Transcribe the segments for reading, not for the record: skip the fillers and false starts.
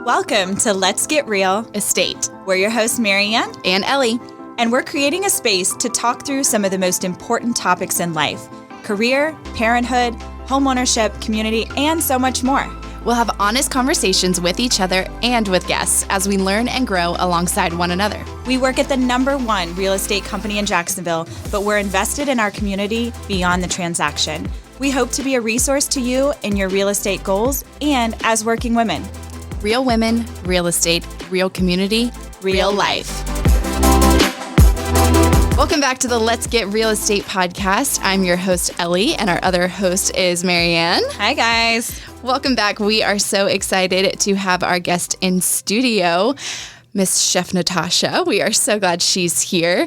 Welcome to Let's Get Real Estate. We're your hosts, MaryAnne And Ellie. and we're creating a space to talk through some of the most important topics in life: career, parenthood, homeownership, community, and so much more. We'll have honest conversations with each other and with guests as we learn and grow alongside one another. We work at the #1 real estate company in Jacksonville, but we're invested in our community beyond the transaction. We hope to be a resource to you in your real estate goals and as working women. Real women, real estate, real community, real life. Welcome back to the Let's Get Real Estate podcast. I'm your host, Ellie, and our other host is MaryAnne. Hi, guys. Welcome back. We are so excited to have our guest in studio, Miss Chef Natasha. We are so glad she's here.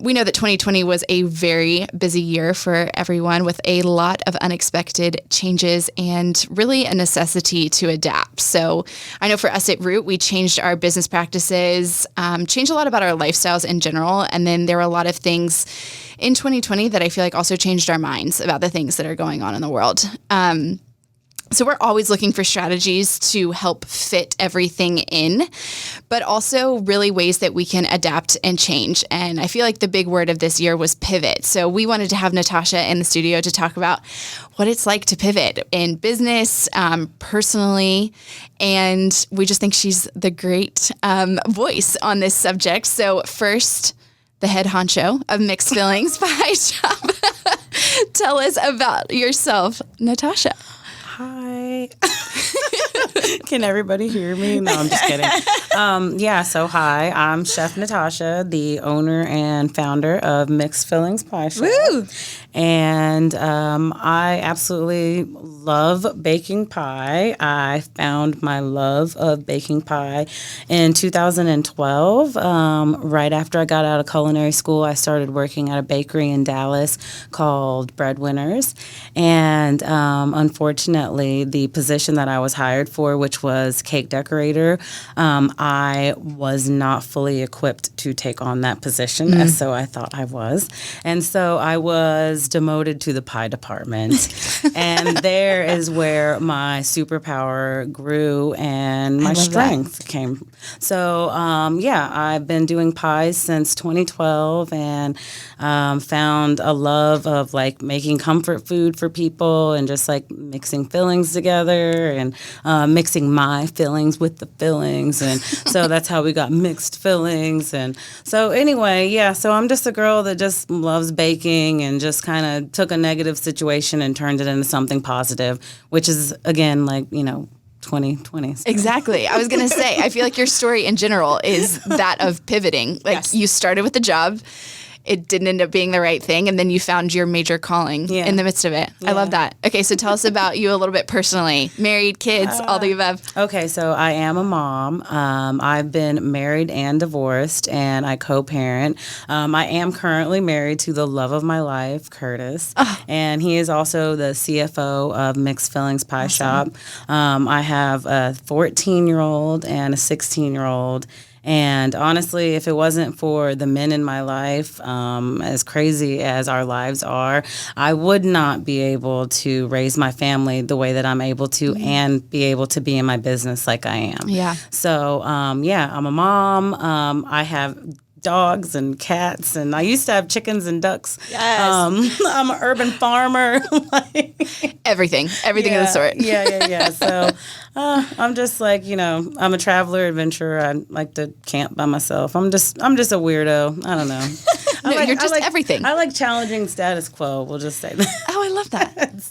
We know that 2020 was a very busy year for everyone with a lot of unexpected changes and really a necessity to adapt. So I know for us at Root, we changed our business practices, changed a lot about our lifestyles in general. And then there were a lot of things in 2020 that I feel like also changed our minds about the things that are going on in the world. So we're always looking for strategies to help fit everything in, but also really ways that we can adapt and change. And I feel like the big word of this year was pivot. So we wanted to have Natasha in the studio to talk about what it's like to pivot in business, personally, and we just think she's the great voice on this subject. So first, the head honcho of Mixed Fillings Pie Shop. Tell us about yourself, Natasha. Hi. Can everybody hear me? No, I'm just kidding. So hi, I'm Chef Natasha, the owner and founder of Mixed Fillings Pie Shop. Woo! And I absolutely love baking pie. I found my love of baking pie in 2012. Right after I got out of culinary school, I started working at a bakery in Dallas called Breadwinners. And unfortunately, the position that I was hired for, which was cake decorator, I was not fully equipped to take on that position, as so I thought I was. And so I was demoted to the pie department. And there is where my superpower grew and my strength came. So, I've been doing pies since 2012 and found a love of like making comfort food for people and just like mixing fillings together and mixing my fillings with the fillings. And so that's how we got Mixed Fillings. And so anyway, so I'm just a girl that just loves baking and just kind of took a negative situation and turned it into something positive, which is, again, 2020. So. Exactly. I was going to say, I feel like your story in general is that of pivoting. You started with the job. It didn't end up being the right thing, and then you found your major calling in the midst of it. Yeah. I love that. Okay, so tell us about you a little bit personally. Married, kids, all the above. Okay, so I am a mom. I've been married and divorced, and I co-parent. I am currently married to the love of my life, Curtis, and he is also the CFO of Mixed Fillings Pie Shop. I have a 14-year-old and a 16-year-old. And honestly, if it wasn't for the men in my life, as crazy as our lives are, I would not be able to raise my family the way that I'm able to and be able to be in my business like I am. Yeah. So, I'm a mom. I have dogs and cats, and I used to have chickens and ducks. Yes. I'm an urban farmer. Everything of the sort. Yeah. So I'm just like, I'm a traveler, adventurer. I like to camp by myself. I'm just a weirdo. I don't know. You're just everything. I like challenging status quo. We'll just say that. Oh, I love that.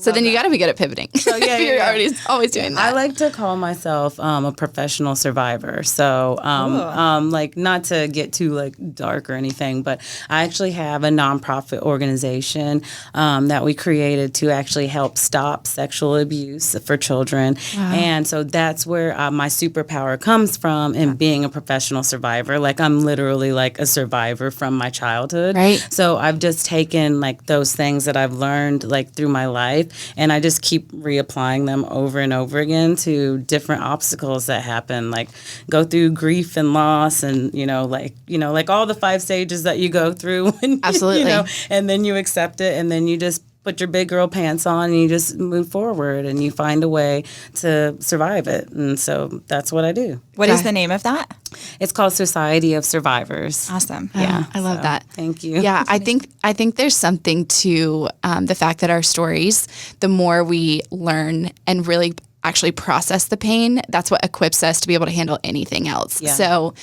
So then you got to be good at pivoting. So you're already always doing that. I like to call myself a professional survivor. So not to get too dark or anything, but I actually have a nonprofit organization that we created to actually help stop sexual abuse for children. Wow. And so that's where my superpower comes from in being a professional survivor. Like I'm literally like a survivor from my childhood. Right. So I've just taken like those things that I've learned like through my life, and I just keep reapplying them over and over again to different obstacles that happen, like go through grief and loss and, like all the 5 stages that you go through. When, absolutely. And then you accept it, and then you just put your big girl pants on and you just move forward and you find a way to survive it. And so that's what I do. What is the name of that? It's called Society of Survivors. Awesome. Yeah, I love that. Thank you. Yeah, I think there's something to the fact that our stories, the more we learn and really actually process the pain, that's what equips us to be able to handle anything else. Yeah. So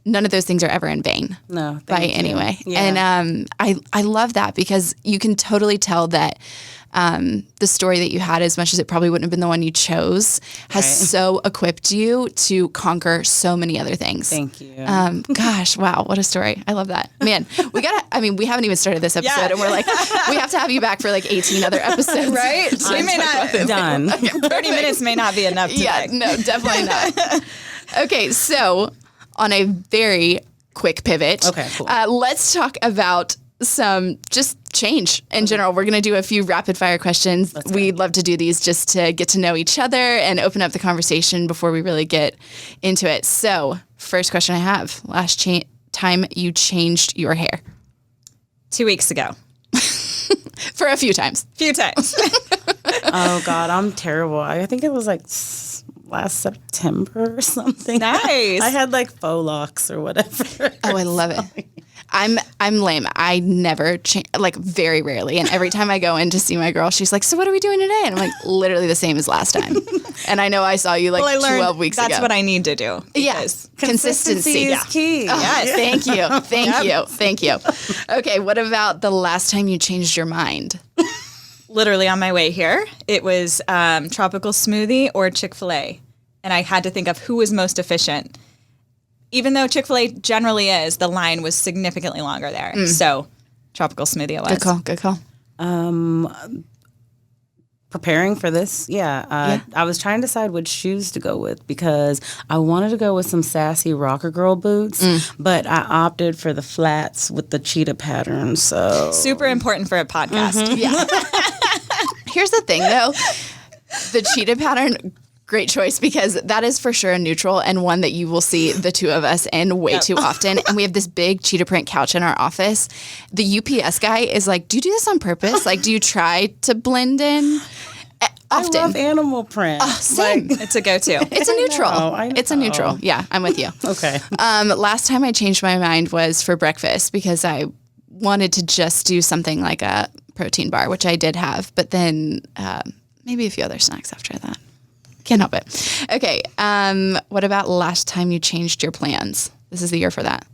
none of those things are ever in vain. No, by thank any you. way. Yeah. And I love that because you can totally tell that the story that you had, as much as it probably wouldn't have been the one you chose, has so equipped you to conquer so many other things. Thank you. Gosh, wow, what a story. I love that. Man, we haven't even started this episode and we're like, we have to have you back for like 18 other episodes. Right? We may not. Done. 30 minutes may not be enough today. Yeah, no, definitely not. Okay, so on a very quick pivot, Okay, cool. Let's talk about some just change in general. We're going to do a few rapid fire questions. We'd love to do these just to get to know each other and open up the conversation before we really get into it. So first question I have, last time you changed your hair? 2 weeks ago. For a few times. Few times. Oh God, I'm terrible. I think it was like last September or something. Nice. I had like faux locks or whatever. Oh, I love it. I'm lame. I never change, like very rarely. And every time I go in to see my girl, she's like, so what are we doing today? And I'm like, literally the same as last time. And I know I saw you like I learned 12 weeks ago. that's what I need to do. Yes. Consistency. is key. Yes. Thank you. Thank you. Thank you. Okay. What about the last time you changed your mind? Literally on my way here, it was tropical smoothie or Chick-fil-A. And I had to think of who was most efficient. Even though Chick-fil-A generally is, the line was significantly longer there. So tropical smoothie it was. Good call. Preparing for this, I was trying to decide which shoes to go with because I wanted to go with some sassy rocker girl boots, but I opted for the flats with the cheetah pattern. So Super important for a podcast. Yeah. Here's the thing though. The cheetah pattern, great choice because that is for sure a neutral and one that you will see the two of us in way too often. And we have this big cheetah print couch in our office. The UPS guy is like, do you do this on purpose? Like, do you try to blend in? Often. I love animal print. Same. It's a go-to. It's a neutral. I know. It's a neutral. Yeah, I'm with you. Okay. Last time I changed my mind was for breakfast because I wanted to just do something like a protein bar, which I did have, but then maybe a few other snacks after that. Can't help it. Okay. What about last time you changed your plans? This is the year for that.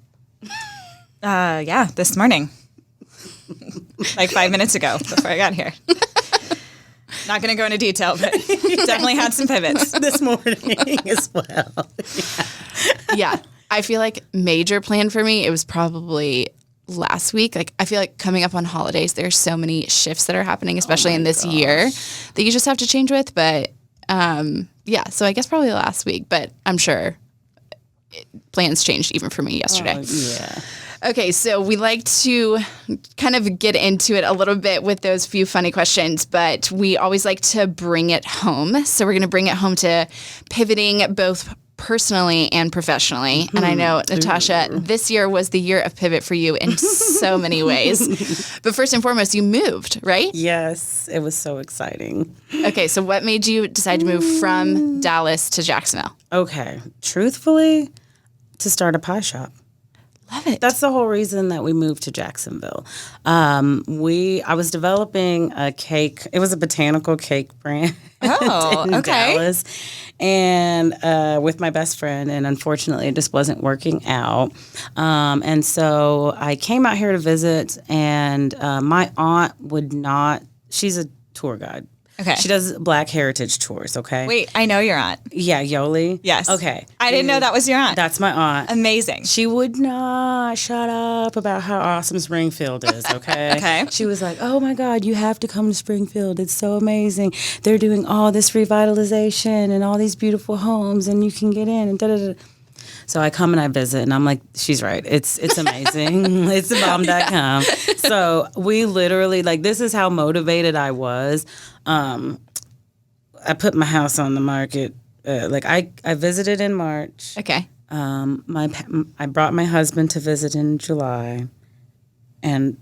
Yeah, this morning. Like 5 minutes ago before I got here. Not going to go into detail, but definitely had some pivots. This morning as well. Yeah. I feel like major plan for me, it was probably last week. Like I feel like coming up on holidays, there's so many shifts that are happening, especially in this year, that you just have to change with. But yeah, so I guess probably last week, but I'm sure plans changed even for me yesterday. Yeah. Okay, so we like to kind of get into it a little bit with those few funny questions, but we always like to bring it home. So we're going to bring it home to pivoting both personally and professionally. And I know, Natasha, this year was the year of pivot for you in so many ways. But first and foremost, you moved, right? Yes, it was so exciting. Okay, so what made you decide to move from Dallas to Jacksonville? Okay, truthfully, to start a pie shop. Love it. That's the whole reason that we moved to Jacksonville. I was developing a cake. It was a botanical cake brand in Dallas, and with my best friend. And unfortunately, it just wasn't working out. And so I came out here to visit, and my aunt would not. She's a tour guide. Okay. She does Black Heritage tours, okay? Wait, I know your aunt. Yeah, Yoli. Yes. Okay. I didn't know that was your aunt. That's my aunt. Amazing. She would not shut up about how awesome Springfield is, okay? Okay. She was like, oh my God, you have to come to Springfield. It's so amazing. They're doing all this revitalization and all these beautiful homes and you can get in and da-da-da. So I come and I visit and I'm like, she's right. It's amazing. It's a bomb.com. So we literally, like, this is how motivated I was. I put my house on the market. I visited in March. Okay. I brought my husband to visit in July, and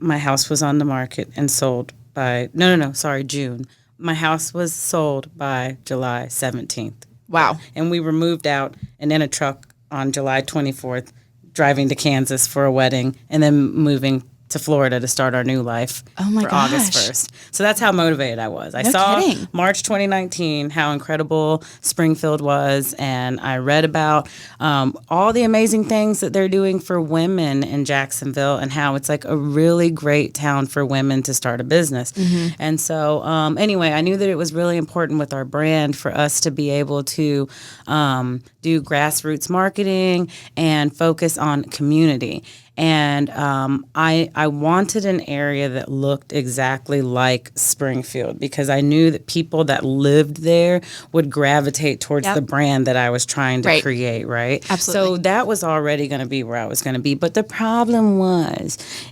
my house was on the market and sold by, sorry, June. My house was sold by July 17th. Wow. And we were moved out and in a truck on July 24th, driving to Kansas for a wedding and then moving to Florida to start our new life for August 1st. So that's how motivated I was. I saw March 2019 how incredible Springfield was, and I read about all the amazing things that they're doing for women in Jacksonville and how it's like a really great town for women to start a business. And so anyway, I knew that it was really important with our brand for us to be able to do grassroots marketing and focus on community. And I wanted an area that looked exactly like Springfield because I knew that people that lived there would gravitate towards the brand that I was trying to create, right? Absolutely. So that was already going to be where I was going to be. But the problem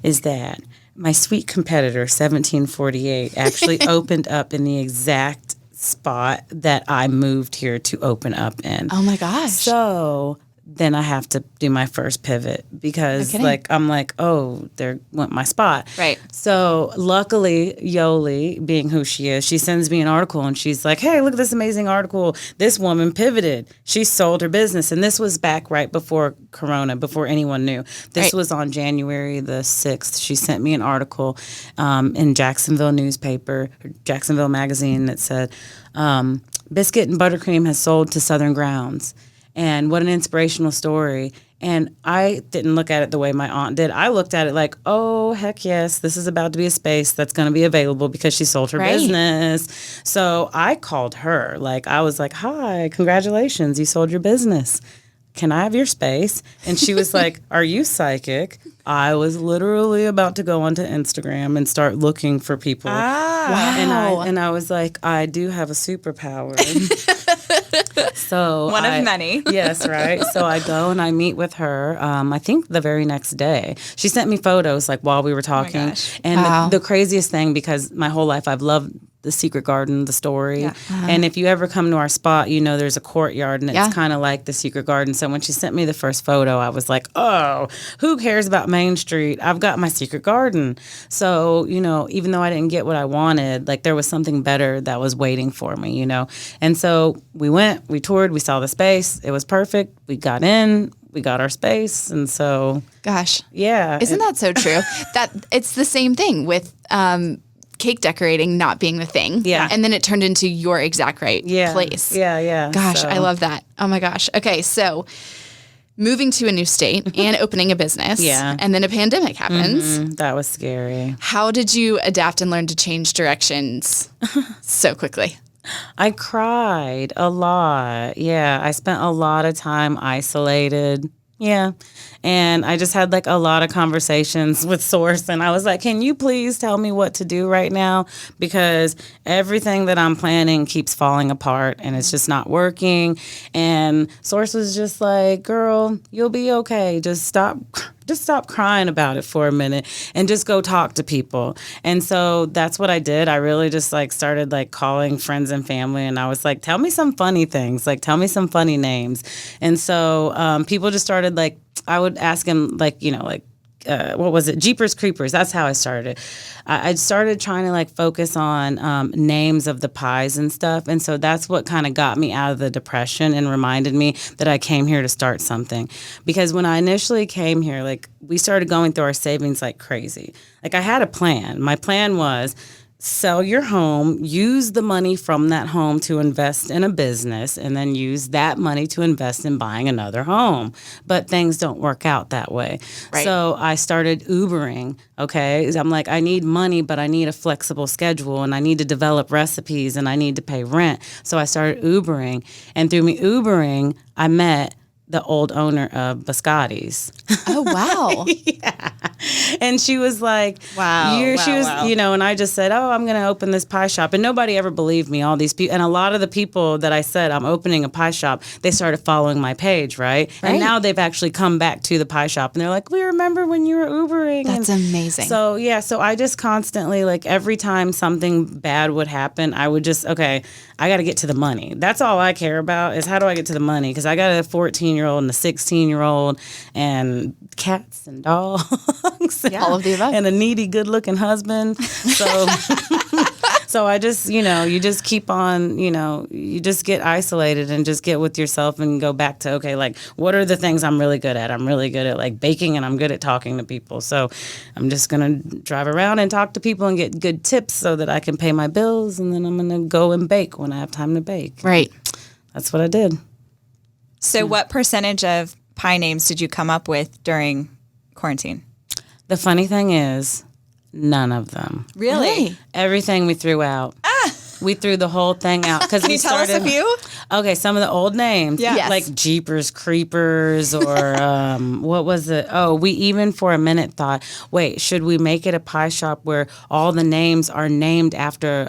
is that my sweet competitor, 1748, actually opened up in the exact spot that I moved here to open up in. Oh, my gosh. So then I have to do my first pivot because I'm like, oh, there went my spot. Right. So luckily, Yoli, being who she is, she sends me an article and she's like, hey, look at this amazing article. This woman pivoted. She sold her business. And this was back right before Corona, before anyone knew. This was on January the 6th. She sent me an article in Jacksonville newspaper, Jacksonville magazine that said, biscuit and buttercream has sold to Southern Grounds. And what an inspirational story. And I didn't look at it the way my aunt did. I looked at it like, oh, heck yes, this is about to be a space that's going to be available because she sold her business. So I called her. Like, I was like, hi, congratulations, you sold your business. Can I have your space? And she was like, are you psychic? I was literally about to go onto Instagram and start looking for people. Wow. And I was like, I do have a superpower. So One of many. Yes, right. So I go and I meet with her, I think the very next day. She sent me photos like while we were talking. Oh my gosh. And the craziest thing, because my whole life I've loved The Secret Garden, the story. Yeah. And if you ever come to our spot, you know there's a courtyard and it's kind of like The Secret Garden. So when she sent me the first photo, I was like, oh, who cares about Main Street? I've got my secret garden. So, you know, even though I didn't get what I wanted, like there was something better that was waiting for me, you know. And so we went, we toured, we saw the space. It was perfect. We got in. We got our space, and so gosh, yeah, isn't that so true? That it's the same thing with cake decorating not being the thing, and then it turned into your exact place. Yeah. Gosh, I love that. Oh my gosh. Okay, so moving to a new state and opening a business, and then a pandemic happens. That was scary. How did you adapt and learn to change directions so quickly? I cried a lot. Yeah, I spent a lot of time isolated. Yeah. And I just had like a lot of conversations with Source, and I was like, can you please tell me what to do right now? Because everything that I'm planning keeps falling apart and it's just not working. And Source was just like, girl, you'll be okay. Just stop crying about it for a minute and just go talk to people. And so that's what I did. I really just like started like calling friends and family, and I was like, tell me some funny things, like tell me some funny names. And so people just started like, I would ask him like, you know, like, what was it? Jeepers Creepers. That's how I started. I started trying to like focus on names of the pies and stuff. And so that's what kind of got me out of the depression and reminded me that I came here to start something. Because when I initially came here, like we started going through our savings like crazy. Like I had a plan. My plan was sell your home, use the money from that home to invest in a business, and then use that money to invest in buying another home. But things don't work out that way. Right. So I started Ubering, okay? I'm like, I need money, but I need a flexible schedule, and I need to develop recipes, and I need to pay rent. So I started Ubering. And through me Ubering, I met the old owner of Biscotti's. Oh, wow. Yeah. And she was like, she was, you know, and I just said, oh, I'm going to open this pie shop. And nobody ever believed me, all these people. And a lot of the people that I said, I'm opening a pie shop, they started following my page, right? And now they've actually come back to the pie shop and they're like, we remember when you were Ubering. That's amazing. So, yeah, so I just constantly, like every time something bad would happen, I would just, okay, I got to get to the money. That's all I care about is how do I get to the money? Because I got a 14-year-old and a 16-year-old and cats and dogs. dogs. All of the above. And a needy, good-looking husband. So, so I just, you just keep on, you just get isolated and just get with yourself and go back to, okay, like, what are the things I'm really good at? I'm really good at, like, baking, and I'm good at talking to people. So I'm just going to drive around and talk to people and get good tips so that I can pay my bills, and then I'm going to go and bake when I have time to bake. Right. That's what I did. So what percentage of pie names did you come up with during quarantine? The funny thing is, none of them. Really? Everything we threw out. We threw the whole thing out because Can you tell us a few? Okay, some of the old names, Yeah. Yes. like Jeepers Creepers, or what was it? Oh, we even for a minute thought, wait, should we make it a pie shop where all the names are named after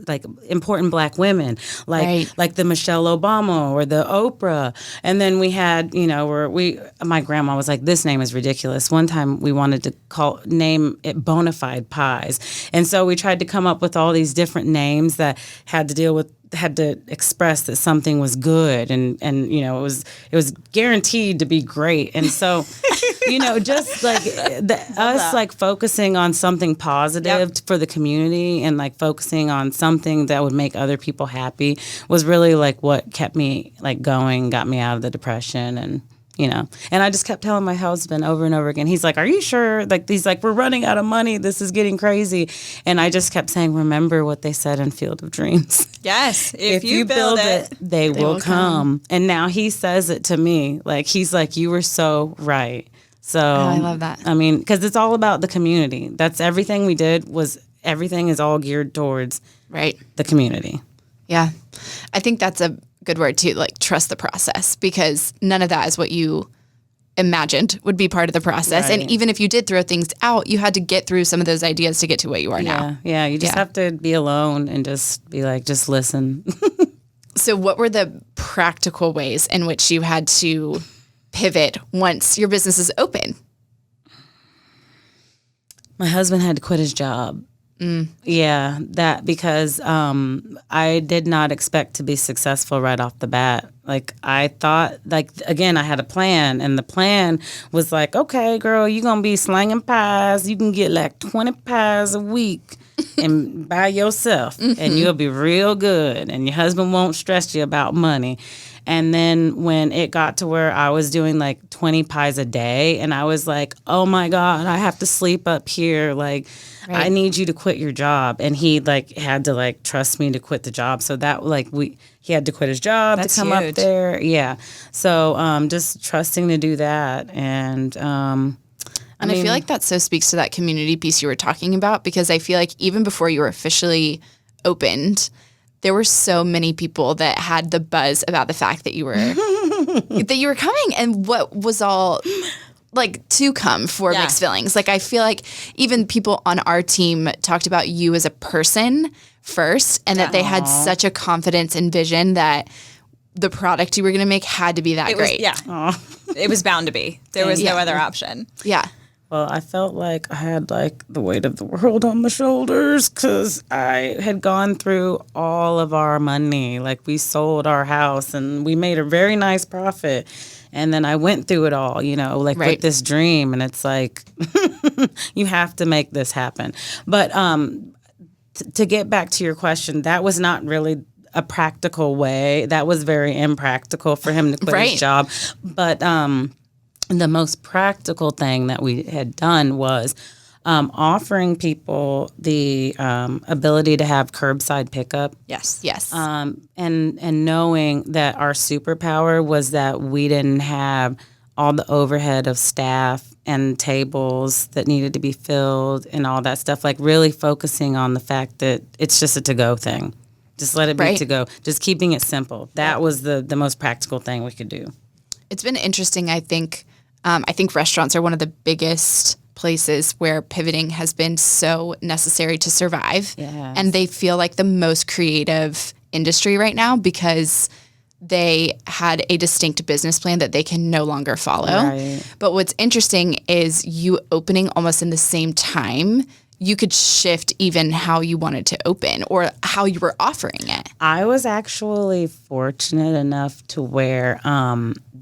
like important Black women, like the Michelle Obama or the Oprah? And then we had, my grandma was like, this name is ridiculous. One time we wanted to name it Bonafide Pies, and so we tried to come up with all these different names that had to express that something was good, and it was guaranteed to be great. And so just like us like focusing on something positive for the community, and like focusing on something that would make other people happy was really like what kept me like going, got me out of the depression. And I just kept telling my husband over and over again, he's like, are you sure? Like, he's like, we're running out of money. This is getting crazy. And I just kept saying, remember what they said in Field of Dreams. Yes. If you build it, they will come. And now he says it to me. Like, he's like, you were so right. So I love that. I mean, because it's all about the community. That's everything we did everything is all geared towards the community. Yeah. I think that's a good word too, like trust the process, because none of that is what you imagined would be part of the process. Right. And even if you did throw things out, you had to get through some of those ideas to get to what you are now. Yeah. You just have to be alone and just be like, just listen. So what were the practical ways in which you had to pivot once your business is open? My husband had to quit his job. Yeah, that because I did not expect to be successful right off the bat. Like, I thought, like, again, I had a plan, and the plan was like, okay, girl, you're going to be slanging pies. You can get like 20 pies a week and by yourself, and you'll be real good, and your husband won't stress you about money. And then when it got to where I was doing like 20 pies a day, and I was like, oh my God, I have to sleep up here. Like, I need you to quit your job. And he like had to like trust me to quit the job. So that like he had to quit his job to come up there. Yeah. So just trusting to do that. And I feel like that so speaks to that community piece you were talking about, because I feel like even before you were officially opened, there were so many people that had the buzz about the fact that you were coming, and what was all like to come for Mixed Fillings. Like, I feel like even people on our team talked about you as a person first, and that they had such a confidence and vision that the product you were going to make had to be that great. It was bound to be. There was no other option. Yeah. Well, I felt like I had like the weight of the world on my shoulders, because I had gone through all of our money. Like, we sold our house and we made a very nice profit. And then I went through it all, with this dream. And it's like, you have to make this happen. But to get back to your question, that was not really a practical way. That was very impractical for him to quit his job. But the most practical thing that we had done was offering people the ability to have curbside pickup. Yes. And knowing that our superpower was that we didn't have all the overhead of staff and tables that needed to be filled and all that stuff. Like, really focusing on the fact that it's just a to-go thing. Just let it be to go. Just keeping it simple. That was the most practical thing we could do. It's been interesting, I think. I think restaurants are one of the biggest places where pivoting has been so necessary to survive. Yes. And they feel like the most creative industry right now, because they had a distinct business plan that they can no longer follow. Right. But what's interesting is you opening almost in the same time, you could shift even how you wanted to open or how you were offering it. I was actually fortunate enough to where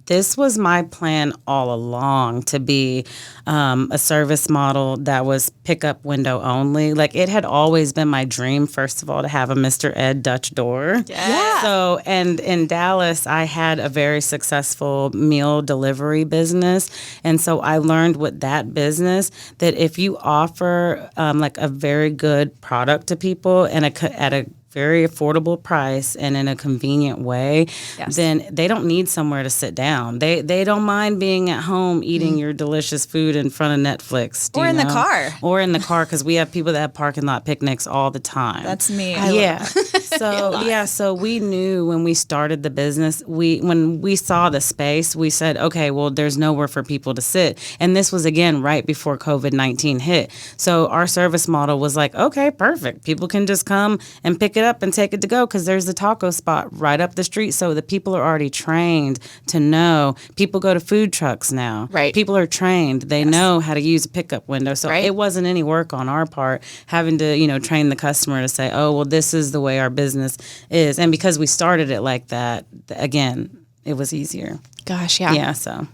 this was my plan all along, to be a service model that was pickup window only. Like, it had always been my dream, first of all, to have a Mr. Ed Dutch door. Yeah. So, and in Dallas, I had a very successful meal delivery business. And so I learned with that business that if you offer like a very good product to people and at a very affordable price and in a convenient way, then they don't need somewhere to sit down. They don't mind being at home eating your delicious food in front of Netflix. Or in the car. Or in the car, because we have people that have parking lot picnics all the time. That's me. So we knew when we started the business, when we saw the space, we said, okay, well, there's nowhere for people to sit. And this was, again, right before COVID-19 hit. So our service model was like, okay, perfect. People can just come and pick it up and take it to go, because there's the taco spot right up the street. So the people are already trained to know. People go to food trucks now. Right. People are trained. They know how to use a pickup window. So it wasn't any work on our part having to, train the customer to say, oh, well, this is the way our business is. And because we started it like that, again, it was easier. Gosh, yeah. Yeah, so.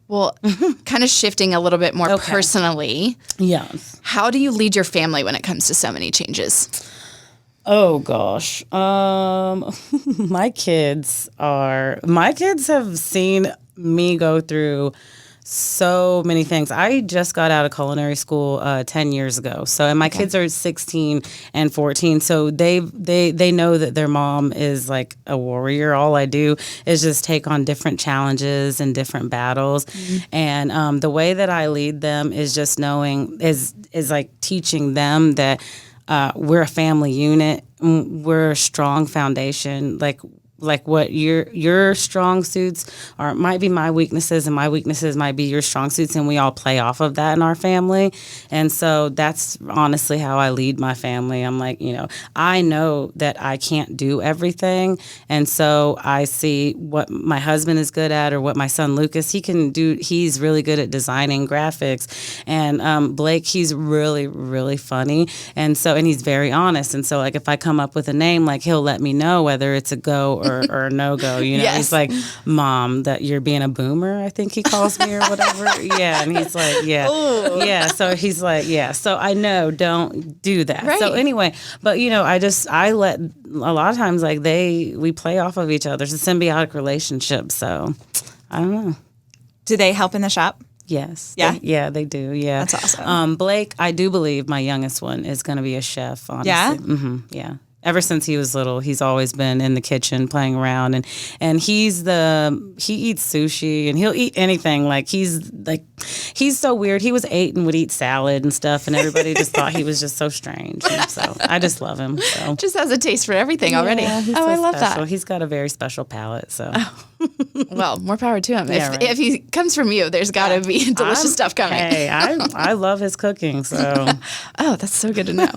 Well, kind of shifting a little bit more personally. Yes. How do you lead your family when it comes to so many changes? Oh gosh. My kids have seen me go through so many things. I just got out of culinary school 10 years ago. So, and my kids are 16 and 14. So they know that their mom is like a warrior. All I do is just take on different challenges and different battles. And the way that I lead them is just knowing, is like teaching them that we're a family unit. We're a strong foundation. Like what your strong suits might be my weaknesses, and my weaknesses might be your strong suits, and we all play off of that in our family. And so that's honestly how I lead my family. I'm like, I know that I can't do everything, and so I see what my husband is good at, or what my son Lucas, he can do. He's really good at designing graphics, and Blake, he's really, really funny, and he's very honest. And so like if I come up with a name, like he'll let me know whether it's a go or no go. Yes. He's like, Mom, that you're being a boomer, I think he calls me, or whatever. Yeah. And he's like, yeah. Ooh. Yeah. So he's like, yeah. So I know, don't do that. Right. So anyway, but I let a lot of times, like we play off of each other. It's a symbiotic relationship. So I don't know. Do they help in the shop? Yes. Yeah? They do. Yeah. That's awesome. Blake, I do believe my youngest one is going to be a chef, honestly. Yeah? Mm-hmm. Yeah. Ever since he was little, he's always been in the kitchen playing around, and he eats sushi, and he'll eat anything. He's so weird. He was 8 and would eat salad and stuff, and everybody just thought he was just so strange. And so I just love him. So. Just has a taste for everything already. I love special. that. He's got a very special palate. So. Well, more power to him. Yeah, if he comes from you, there's got to be delicious stuff coming. Hey, I love his cooking. So. Oh, that's so good to know.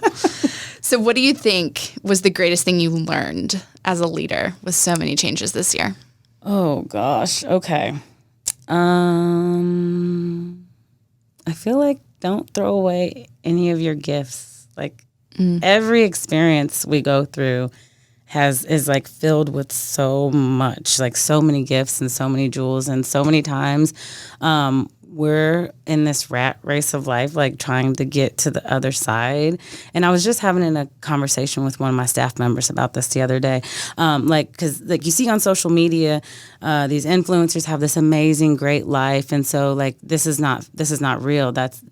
So what do you think was the greatest thing you learned as a leader with so many changes this year? Oh, gosh. Okay. I feel like don't throw away any of your gifts. Like every experience we go through is like filled with so much, like so many gifts and so many jewels, and so many times we're in this rat race of life, like trying to get to the other side. And I was just having a conversation with one of my staff members about this the other day. Because you see on social media, these influencers have this amazing, great life. And so like, this is not real. That's,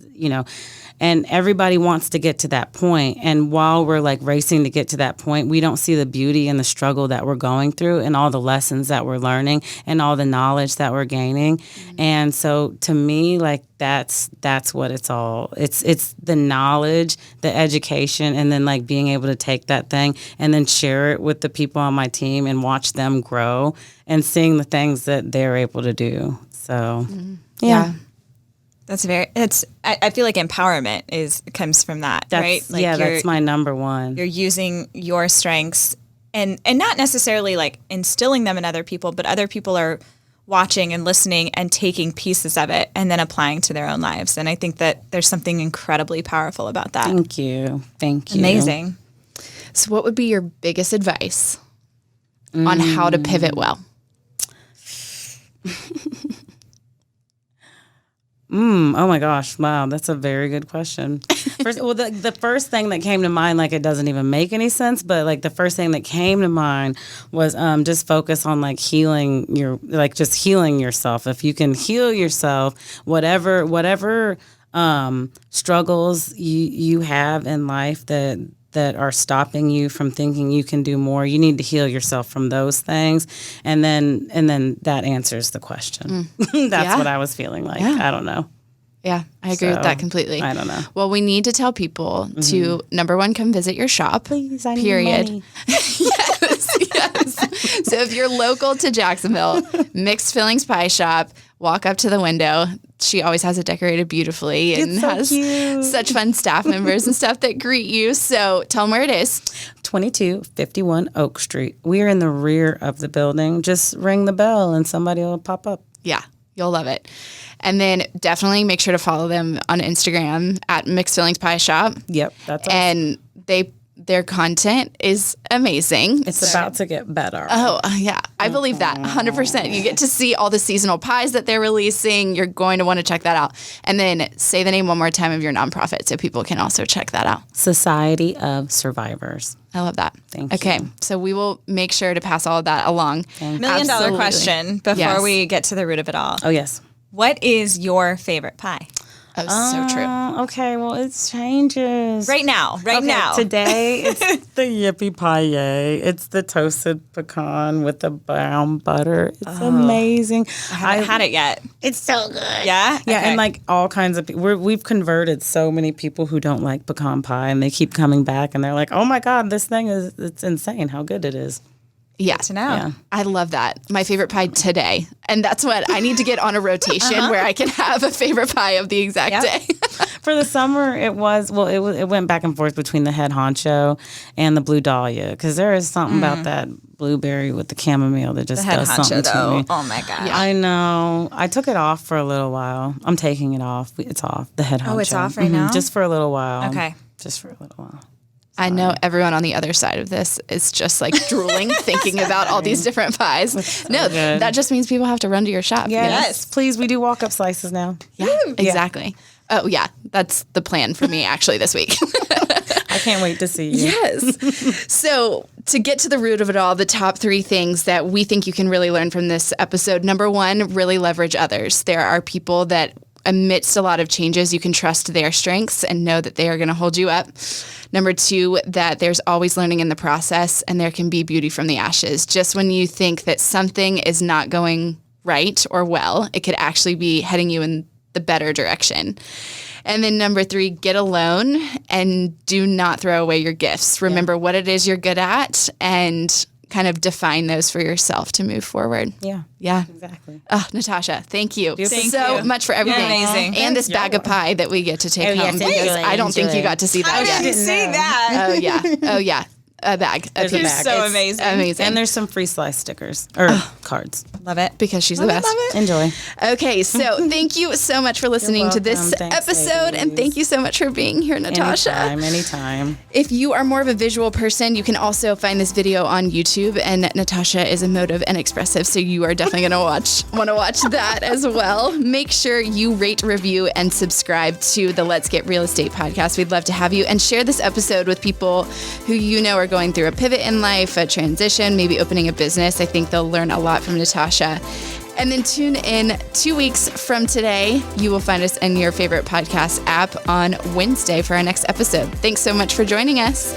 and everybody wants to get to that point. And while we're like racing to get to that point, we don't see the beauty and the struggle that we're going through, and all the lessons that we're learning, and all the knowledge that we're gaining. Mm-hmm. And so to me, like that's what it's all. It's the knowledge, the education, and then like being able to take that thing and then share it with the people on my team and watch them grow and seeing the things that they're able to do. So yeah. I feel like empowerment comes from that, right? Like that's my number one. You're using your strengths and not necessarily like instilling them in other people, but other people are watching and listening and taking pieces of it and then applying to their own lives. And I think that there's something incredibly powerful about that. Thank you. Amazing. So what would be your biggest advice on how to pivot well? Oh my gosh. Wow. That's a very good question. The first thing that came to mind, like it doesn't even make any sense, but like the first thing that came to mind was just focus on like healing just healing yourself. If you can heal yourself, whatever struggles you have in life that are stopping you from thinking you can do more, you need to heal yourself from those things, and then that answers the question. That's what I was feeling like. I don't know. Yeah, I agree with that completely. I don't know. Well, we need to tell people to, number one, come visit your shop. Please, I need period. money. Yes. So if you're local to Jacksonville, Mixed Fillings Pie Shop, walk up to the window. She always has it decorated beautifully and has such fun staff members and stuff that greet you. So tell them where it is. 2251 Oak Street. We're in the rear of the building. Just ring the bell and somebody will pop up. Yeah, you'll love it. And then definitely make sure to follow them on Instagram at Mixed Fillings Pie Shop. Yep, that's awesome. And their content is amazing. It's about to get better. Oh, yeah. I believe that 100%. You get to see all the seasonal pies that they're releasing. You're going to want to check that out. And then say the name one more time of your nonprofit so people can also check that out. Society of Survivors. I love that. Thank you. Okay. So we will make sure to pass all of that along. $1 million question before we get to the root of it all. Oh, yes. What is your favorite pie? Oh, so true. Okay, well, it changes. Right now. Today, it's the Yippee Pie. It's the toasted pecan with the brown butter. It's amazing. I haven't had it yet. It's so good. Yeah? Yeah, Okay. and like all kinds of people. We've converted so many people who don't like pecan pie, and they keep coming back, and they're like, oh my God, this thing it's insane how good it is. Yeah. to know. Yeah. I love that. My favorite pie today. And that's what I need to get on a rotation where I can have a favorite pie of the exact day. For the summer, it went back and forth between the head honcho and the blue dahlia, because there is something about that blueberry with the chamomile that just The head does honcho, something though. to me. Oh, my God. I know. I took it off for a little while. I'm taking it off. It's off. The head honcho. Oh, it's off right now? Just for a little while. Okay. Just for a little while. I know everyone on the other side of this is just like drooling, thinking about all these different pies. No, good. that just means people have to run to your shop. Yes. Please, we do walk-up slices now. Yeah, exactly. Oh, yeah. That's the plan for me actually this week. I can't wait to see you. Yes. So to get to the root of it all, the top 3 things that we think you can really learn from this episode. Number 1, really leverage others. There are people that amidst a lot of changes, you can trust their strengths and know that they are going to hold you up. Number 2, that there's always learning in the process and there can be beauty from the ashes. Just when you think that something is not going right or well, it could actually be heading you in the better direction. And then number 3, get alone and do not throw away your gifts. Remember what it is you're good at and kind of define those for yourself to move forward. Yeah. Yeah. Exactly. Oh, Natasha, thank you Thank so you. much for everything. You're amazing. And this bag of pie that we get to take Oh, home yes, enjoy, because I don't think you enjoy. got to see that I yet. didn't see that. Oh, yeah. Oh, yeah. A bag. There's a You're bag. so It's amazing. Amazing. And there's some free slice stickers or cards. Love it. because she's the best. Enjoy. Okay, so thank you so much for listening to this welcome. Thanks, episode, and ladies. thank you so much for being here, Natasha. Anytime. If you are more of a visual person, you can also find this video on YouTube, and Natasha is emotive and expressive, so you are definitely going to want to watch that as well. Make sure you rate, review, and subscribe to the Let's Get Real Estate podcast. We'd love to have you, and share this episode with people who you know are going through a pivot in life, a transition, maybe opening a business. I think they'll learn a lot from Natasha. And then tune in 2 weeks from today. You will find us in your favorite podcast app on Wednesday for our next episode. Thanks so much for joining us.